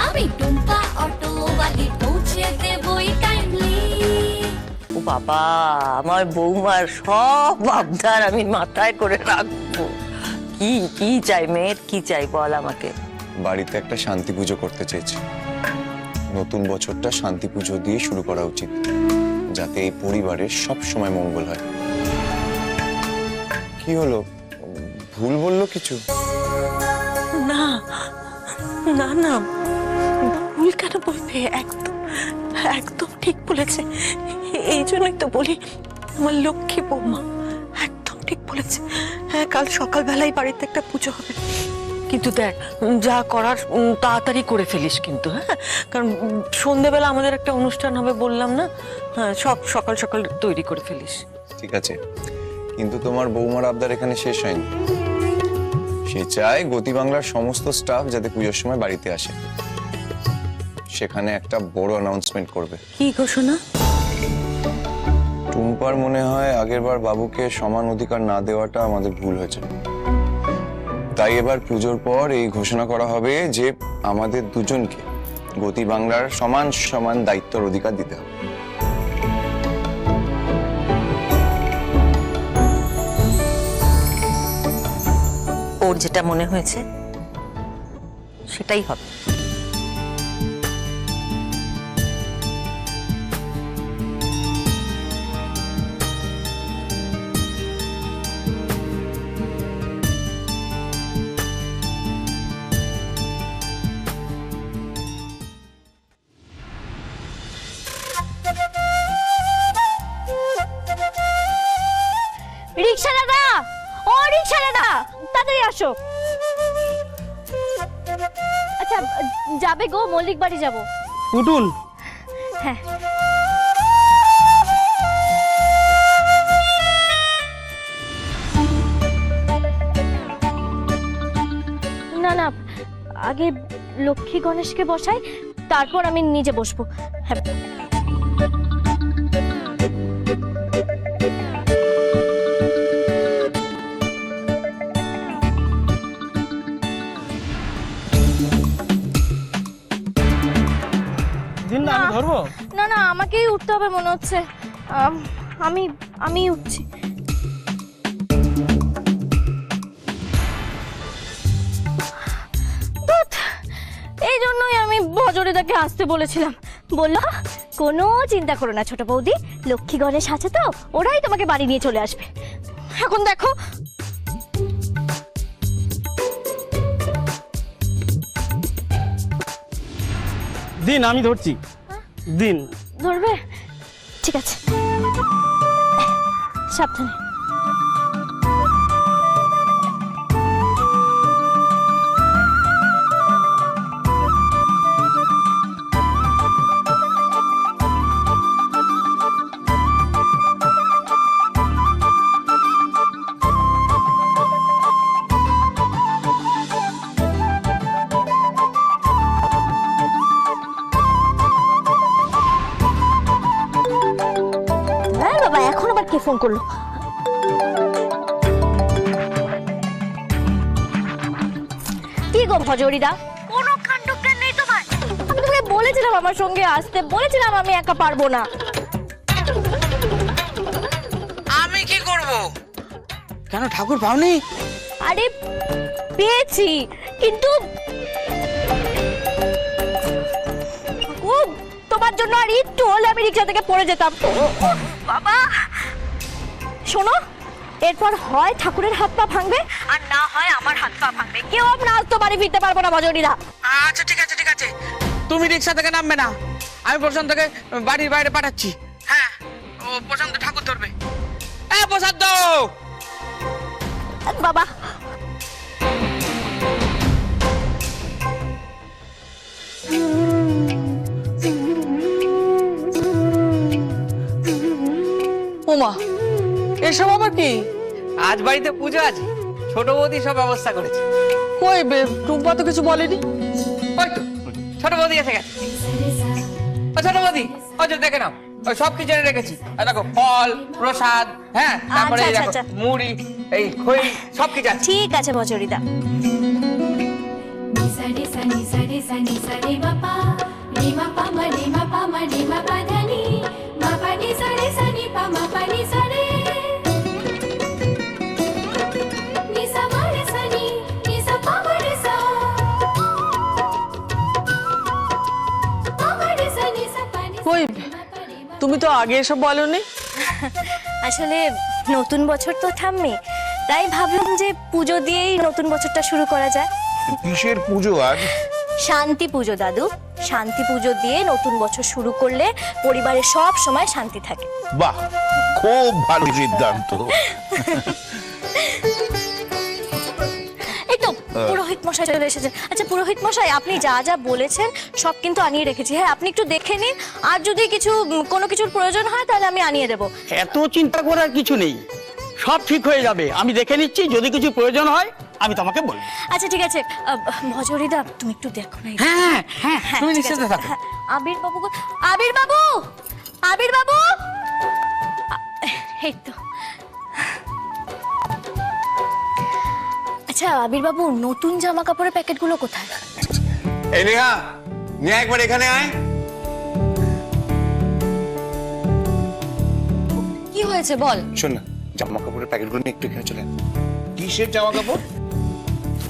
আমি টুম্পা অটোওয়ালি পৌঁছে দেবই টাইমলি। ও বাবা, আমার বৌমার সব আবদার আমি মাথায় করে রাখবো। কি কি চাই মেয়ের, কি চাই বল আমাকে। বাড়িতে একটা শান্তি পুজো করতে চাইছি। নতুন বছরটা শান্তি পুজো দিয়ে শুরু করা উচিত, যাতে এই পরিবারের সব সময় মঙ্গল হয়। কি হলো, ভুল বললো কিছু? না না না, ভুল কেন বলবে? একদম একদম ঠিক বলেছে। এই জন্যই তো বলি আমার লক্ষ্মী বৌমা একদম ঠিক বলেছে। হ্যাঁ, কাল সকালবেলায় বাড়িতে একটা পুজো হবে, কিন্তু দেখ যা করার তাড়াতাড়ি করে ফেলিস কিন্তু। হ্যাঁ, কারণ সন্ধেবেলা আমাদের একটা অনুষ্ঠান হবে বললাম না। হ্যাঁ, সব সকাল সকাল তৈরি করে ফেলিস। ঠিক আছে, কিন্তু তোমার বৌমার আবদার এখানে শেষ হয়নি। সে চায় গতি বাংলার সমস্ত স্টাফ যাতে পুজোর সময় বাড়িতে আসে। সেখানে একটা বড় অ্যানাউন্সমেন্ট করবে। কি ঘোষণা? টুম্পার মনে হয় আগেরবার বাবুকে সমান অধিকার না দেওয়াটা আমাদের ভুল হয়েছে। তাই এবার পুজোর পর এই ঘোষণা করা হবে যে আমাদের দুজনকে গতি বাংলার সমান সমান দায়িত্বের অধিকার দিতে হবে। ওর যেটা মনে হয়েছে সেটাই হবে। রিকশা দাদা, ও রিকশা দাদা, তাড়াতাড়ি আসো। আচ্ছা, যাবে গো মল্লিক বাড়ি যাবো। পুতুল, হ্যাঁ, না না, আগে লক্ষ্মী গণেশকে বসাই, তারপর আমি নিজে বসবো। হ্যাঁ, দিন না আমি ধরবো। না না, আমাকেই উঠতে হবে মনে হচ্ছে। আমি আমি উঠছি। ধুৎ, এই জন্যই আমি ভজরিদাকে আসতে বলেছিলাম। বললো কোনো চিন্তা করো না ছোট বৌদি, লক্ষ্মী গণেশ আছে তো, ওরাই তোমাকে বাড়ি নিয়ে চলে আসবে। এখন দেখো, দিন আমি ধরছি। দিন ধরবে? ঠিক আছে, সাবধানে। বাবা, এখন আবার কে ফোন করলো? কি গো ভজরিদা, কোনো কাণ্ডজ্ঞান নেই তোমার? আমি তোমাকে বলেছিলাম আমার সঙ্গে আসতে, বলেছিলাম আমি একা পারবো না। আমি কি করব? কেন ঠাকুর পাওনি? আরে পেয়েছি, কিন্তু তোমার জন্য আর একটু হলে আমি রিক্সা থেকে পড়ে যেতাম। বাবা শোনো, এরপর হয় ঠাকুরের হাত পা ভাঙবে, আর না হয় আমার হাত পা ভাঙবে। কেউ আমরা আজ তো বাড়ি ফিরতে পারবো না ভজনীরা। আচ্ছা ঠিক আছে ঠিক আছে, তুমি রিক্সা থেকে নামবে না, আমি প্রশান্তকে বাড়ির বাইরে পাঠাচ্ছি। হ্যাঁ, ও প্রশান্ত ঠাকুর ধরবে। প্রশান্ত! বাবা ওমা, এসব আবার কি? আজ বাড়িতে পুজো আছে, ছোট বৌদি সব ব্যবস্থা করেছে। কই টুম্পা তো কিছু বলেনি। ওই তো ছোট বৌদি এসে গেছে। ছোট বৌদি, ওই যে দেখে নাও, ওই সব কিছু এনে রেখেছি। দেখো ফল, প্রসাদ, হ্যাঁ, তারপরে এই দেখো মুড়ি, এই খই, সব কিছু আছে। ঠিক আছে ভজরিদা। sa re sa ni sa re sa ni sa re ma pa ma re ma pa ma re ma pa dha ni ma pa ni sa re sa ni pa ma pa ni sa re ni sa ma re sa ni pa ma re sa pa ma re sa ni sa pa ni sa কই re ma pa re ma তুমি তো আগে এসব বলনি। আসলে নতুন বছর তো ঠাম্মি, তাই ভাবলাম যে পুজো দিয়েই নতুন বছরটা শুরু করা যায়। কিসের পুজো আজ? শান্তি পুজো দাদু, শান্তি পুজো দিয়ে নতুন বছর শুরু করলে পরিবারে সব সময় শান্তি থাকে। বাহ, খুব ভালো সিদ্ধান্ত। এই তো পুরোহিত মশাই চলে এসেছেন। আচ্ছা পুরোহিত মশাই, আপনি যা যা বলেছেন সব কিন্তু আনিয়ে রেখেছি। হ্যাঁ, আপনি একটু দেখে নিন, আর যদি কোনো কিছুর প্রয়োজন হয় তাহলে আমি আনিয়ে দেবো। এত চিন্তা করার কিছু নেই, সব ঠিক হয়ে যাবে। আমি দেখে নিচ্ছি, যদি কিছু প্রয়োজন হয় আমি তোমাকে বলবো। আচ্ছা ঠিক আছে, ভজরিদা তুমি একটু দেখো না। হ্যাঁ হ্যাঁ, হ্যাঁ, তুমি ঠিক নিশ্চিত আছে। থাকো। হ্যাঁ, আবির বাবু আবির বাবু, আবির বাবু, এই তো। আচ্ছা আবির বাবু, নতুন জামা কাপড়ের প্যাকেটগুলো কোথায়? এই নেহা, নিয়ে একবার এখানে আয়। কি হয়েছে বল। শোন না, জামা কাপড়ের প্যাকেটগুলো নিয়ে একটু এখানে চলে আয়। কিসের জামা কাপড়?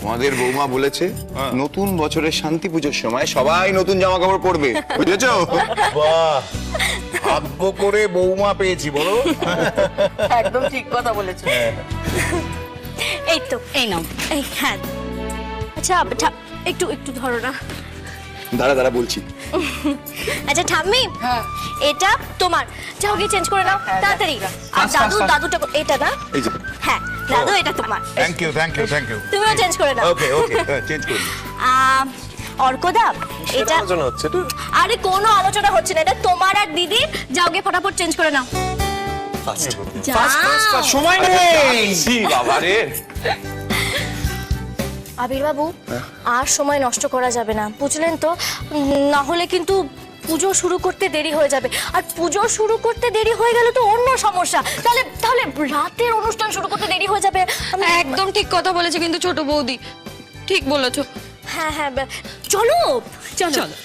তোমাদের বৌমা বলেছে নতুন বছরের শান্তি পুজোর সময় সবাই নতুন জামা কাপড় পরবে, বুঝেছো? বাহ, ভাগ্য করে বৌমা পেয়েছি বলো। একদম ঠিক কথা বলেছো। এই তো, এই নাও। এই হ্যাঁ, আচ্ছা একটু একটু ধরো না। দাঁড়া দাঁড়া বলছি। আচ্ছা ঠাম্মি, এটা তোমার, যাও গিয়ে চেঞ্জ করে নাও তাড়াতাড়ি। আর দাদুটা এটা না? এই যে হ্যাঁ দাদু, এটা তোমার। Thank you thank you thank you. তুমিও চেঞ্জ করে নাও। ওকে ওকে, চেঞ্জ করুন। অর্কদা, এটা আলোচনা হচ্ছে তো? আরে কোনো আলোচনা হচ্ছে না, এটা তোমার আর দিদি। যাও গিয়ে ফটাফট চেঞ্জ করে নাও। যাও। সময় নেই বাবা রে। আবির বাবু, আর সময় নষ্ট করা যাবে না, বুঝলেন তো? না হলে কিন্তু পুজো শুরু করতে দেরি হয়ে যাবে, আর পুজো শুরু করতে দেরি হয়ে গেলে তো অন্য সমস্যা। তাহলে তাহলে রাতের অনুষ্ঠান শুরু করতে দেরি হয়ে যাবে। একদম ঠিক কথা বলেছে কিন্তু ছোট বৌদি, ঠিক বলেছো। হ্যাঁ হ্যাঁ, চলো চলো।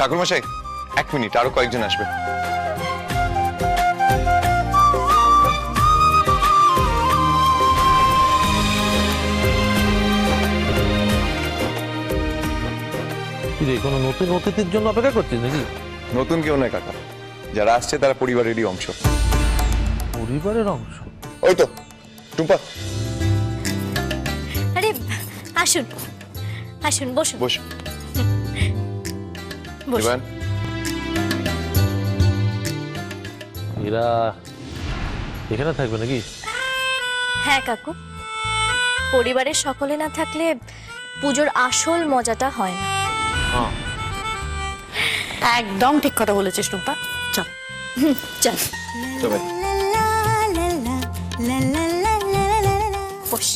ঠাকুরমশাই, 1 মিনিট, আরো কয়েকজন আসবে। কোনো নতুন অতিথির জন্য অপেক্ষা করছিস নাকি? নতুন কেউ নয় কাকা, যারা আসছে তারা পরিবারেরই অংশ। পরিবারের অংশ? ওই তো টুম্পা, আরে আসুন আসুন, বসুন বস। বসুন। এবার এরা এখানে থাকবে নাকি? হ্যাঁ কাকু, পরিবারের সকলে না থাকলে পুজোর আসল মজাটা হয় না। একদম ঠিক কথা বলেছিস টুম্পা। চল চল তবে বস।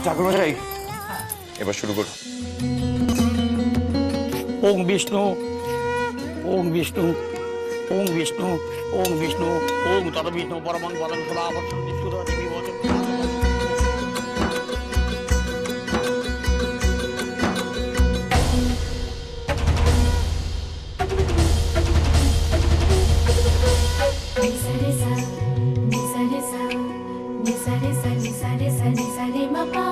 ঠাকুরমশাই, এবার শুরু করো। ওম বিষ্ণু, ওম বিষ্ণু, ওম বিষ্ণু, ওম বিষ্ণু, ওম তদ বিষ্ণু পরমং পদং সদা বর্ষন্তি সুদতি বিবচন। ni sa re sa ni sa re sa ni sa re sa ni sa re sa ni sa re ma pa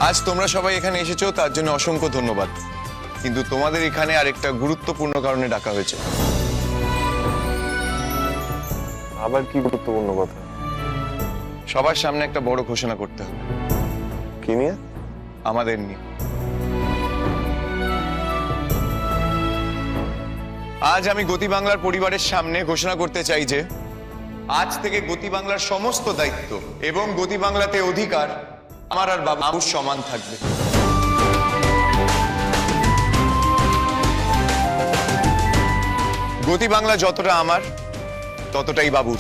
আজ তোমরা সবাই এখানে এসেছো তার জন্য অসংখ্য ধন্যবাদ, কিন্তু তোমাদের এখানে আরেকটা গুরুত্বপূর্ণ কারণে ডাকা হয়েছে। আবার কি গুরুত্বপূর্ণ কথা? সবার সামনে একটা বড় ঘোষণা করতে হবে। কি নিয়ে? আমাদের নিয়ে। আজ আমি গতি বাংলার পরিবারের সামনে ঘোষণা করতে চাই যে আজ থেকে গতি বাংলার সমস্ত দায়িত্ব এবং গতি বাংলাতে অধিকার আমার আর বাবুর সমান থাকবে। গতি বাংলা যতটা আমার ততটাই বাবুর।